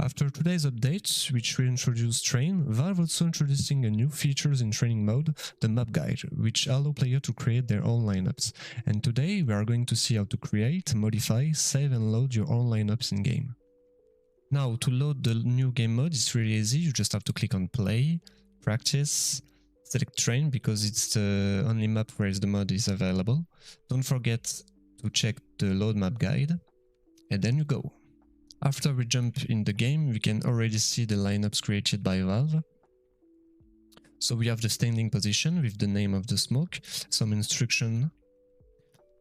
After today's update, which will introduce train, Valve also introducing a new features in training mode, the map guide, which allow players to create their own lineups. And today we are going to see how to create, modify, save and load your own lineups in game. Now to load the new game mode is really easy. You just have to click on play, practice, select train because it's the only map where the mod is available. Don't forget to check the load map guide and then you go. After we jump in the game, we can already see the lineups created by Valve. So we have the standing position with the name of the smoke, some instruction.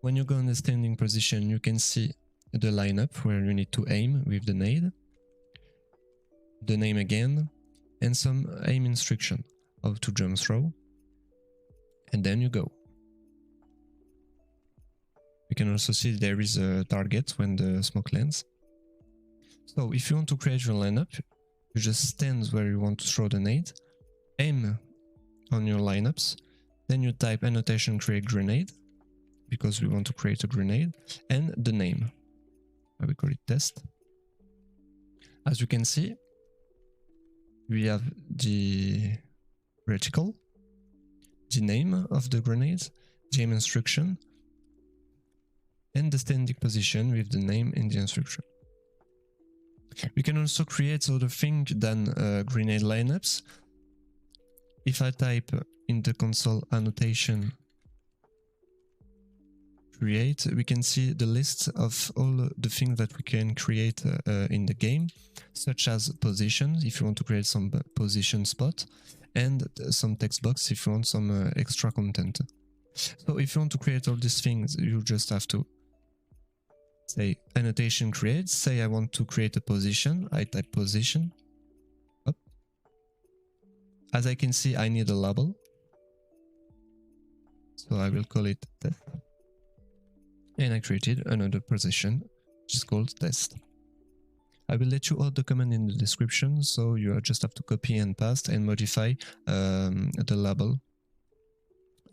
When you go in the standing position, you can see the lineup where you need to aim with the nade, the name again, and some aim instruction, how to jump throw, and then you go. You can also see there is a target when the smoke lands. So if you want to create your lineup, you just stand where you want to throw the nade, aim on your lineups, then you type annotation create grenade, because we want to create a grenade, and the name. I will call it test. As you can see, we have the reticle, the name of the grenade, the aim instruction, and the standing position with the name and the instruction. We can also create other things than grenade lineups. If I type in the console annotation create, we can see the list of all the things that we can create in the game, such as positions if you want to create some position spot, and some text box if you want some extra content. So if you want to create all these things, you just have to say annotation create, say I want to create a position, I type position, up. As I can see, I need a label, so I will call it test, and I created another position which is called test. I will let you out the command in the description, so you just have to copy and paste and modify the label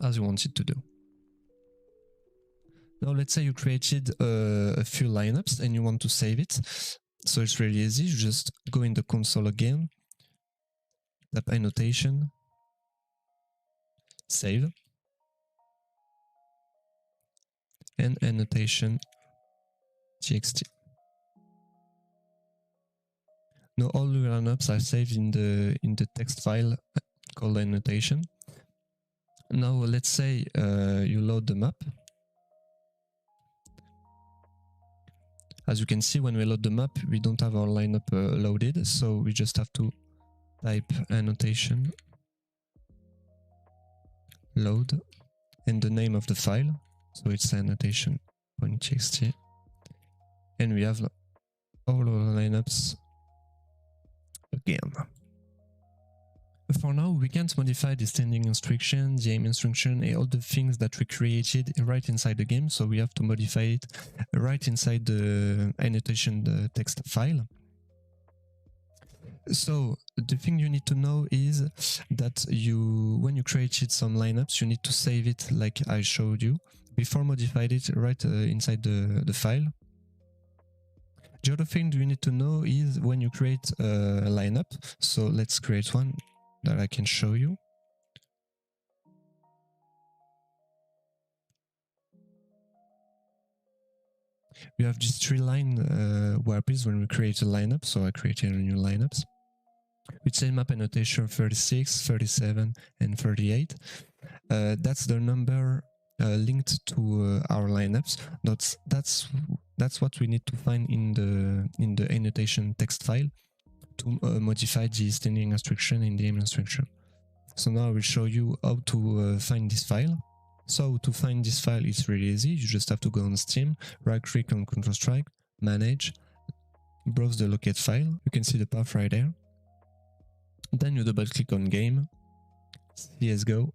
as you want it to do. Now let's say you created a few lineups and you want to save it. So it's really easy, you just go in the console again, tap annotation, save, and annotation.txt. Now all the lineups are saved in the text file called annotation. Now let's say you load the map. As you can see, when we load the map, we don't have our lineup loaded, so we just have to type annotation load and the name of the file, so it's annotation.txt, and we have all our lineups again. For now, we can't modify the standing instruction, the aim instruction, and all the things that we created right inside the game, so we have to modify it right inside the annotation the text file. So the thing you need to know is that when you created some lineups, you need to save it like I showed you before modify it right inside the file. The other thing you need to know is when you create a lineup, so let's create one that I can show you. We have these three line warps when we create a lineup, so I created a new lineups. With same map annotation 36, 37, and 38. That's the number linked to our lineups. That's what we need to find in the annotation text file to modify the standing instruction and the aim instruction. So now I will show you how to find this file. So to find this file, it's really easy. You just have to go on Steam, right click on Counter-Strike, manage, browse the locate file. You can see the path right there. Then you double click on game, CSGO,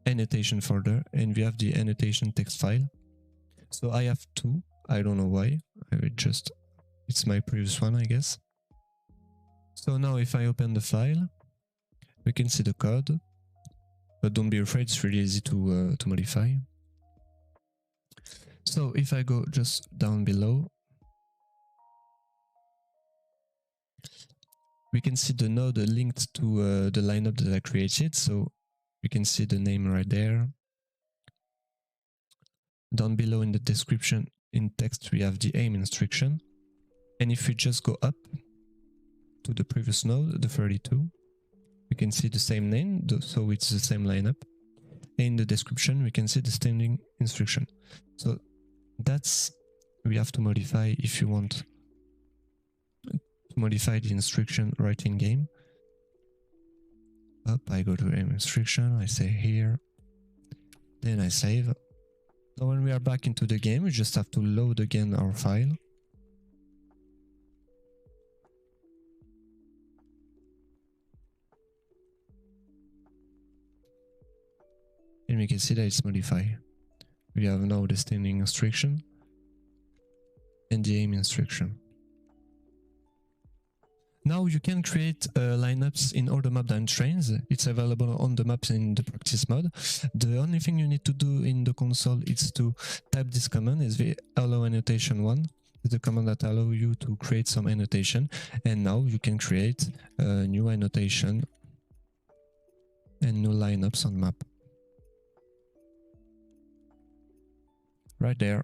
annotation folder, and we have the annotation text file. So I have two, I don't know why, it's my previous one, I guess. So now if I open the file, we can see the code, but don't be afraid, it's really easy to modify. So if I go just down below, We can see the node linked to the lineup that I created. So you can see the name right there. Down below in the description, in text, we have the aim instruction. And if we just go up to the previous node, the 32, we can see the same name, so it's the same lineup. In the description, we can see the standing instruction. So that's, we have to modify if you want to modify the instruction right in game. Up, I go to aim instruction, I say here, then I save. Now when we are back into the game, we just have to load again our file. And we can see that it's modified. We have now the standing instruction and the aim instruction. Now you can create lineups in all the map down trains. It's available on the maps in the practice mode. The only thing you need to do in the console is to type this command, is the allow annotation 1. It's the command that allows you to create some annotation. And now you can create a new annotation and new lineups on map. Right there.